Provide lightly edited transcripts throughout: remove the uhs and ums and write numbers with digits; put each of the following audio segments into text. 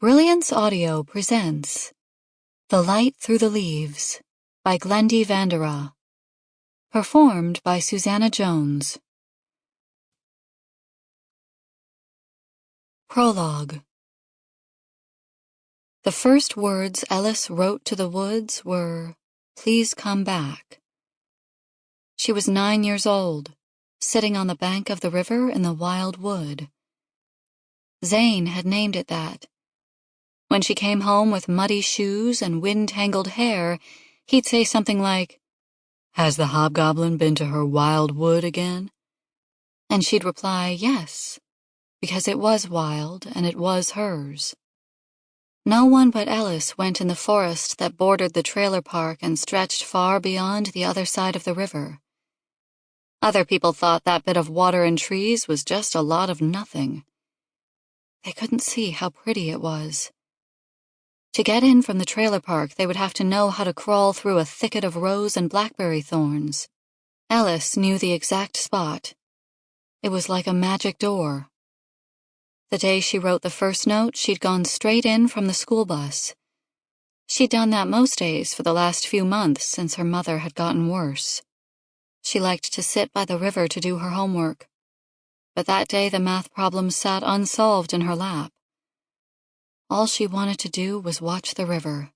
Brilliance Audio presents The Light Through the Leaves by Glendy Vanderah, performed by Susannah Jones. Prologue. The first words Ellis wrote to the woods were, "Please come back." She was 9 years old, sitting on the bank of the river in the wild wood. Zane had named it that. When she came home with muddy shoes and wind-tangled hair, he'd say something like, "Has the hobgoblin been to her wild wood again?" And she'd reply, yes, because it was wild and it was hers. No one but Ellis went in the forest that bordered the trailer park and stretched far beyond the other side of the river. Other people thought that bit of water and trees was just a lot of nothing. They couldn't see how pretty it was. To get in from the trailer park, they would have to know how to crawl through a thicket of rose and blackberry thorns. Ellis knew the exact spot. It was like a magic door. The day she wrote the first note, she'd gone straight in from the school bus. She'd done that most days for the last few months since her mother had gotten worse. She liked to sit by the river to do her homework. But that day the math problems sat unsolved in her lap. All she wanted to do was watch the river.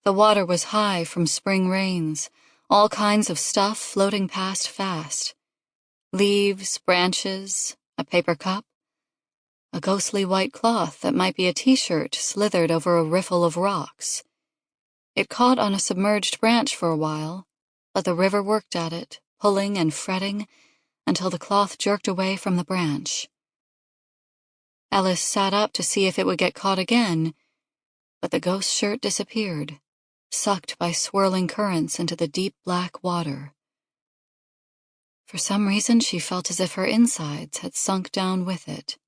The water was high from spring rains, all kinds of stuff floating past fast. Leaves, branches, a paper cup, a ghostly white cloth that might be a t-shirt slithered over a riffle of rocks. It caught on a submerged branch for a while, but the river worked at it, pulling and fretting, until the cloth jerked away from the branch. Ellis sat up to see if it would get caught again, but the ghost shirt disappeared, sucked by swirling currents into the deep black water. For some reason, she felt as if her insides had sunk down with it.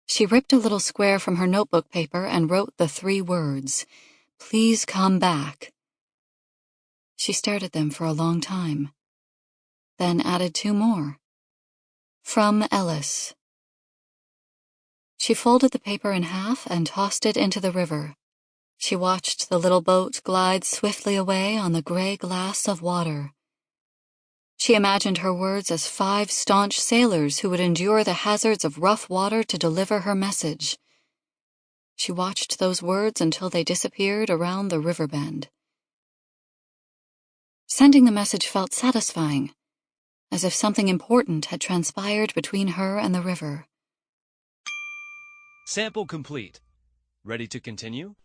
She ripped a little square from her notebook paper and wrote the 3 words, "Please come back." She stared at them for a long time, then added 2 more. From Ellis. She folded the paper in half and tossed it into the river. She watched the little boat glide swiftly away on the gray glass of water. She imagined her words as 5 staunch sailors who would endure the hazards of rough water to deliver her message. She watched those words until they disappeared around the river bend. Sending the message felt satisfying, as if something important had transpired between her and the river. Sample complete. Ready to continue?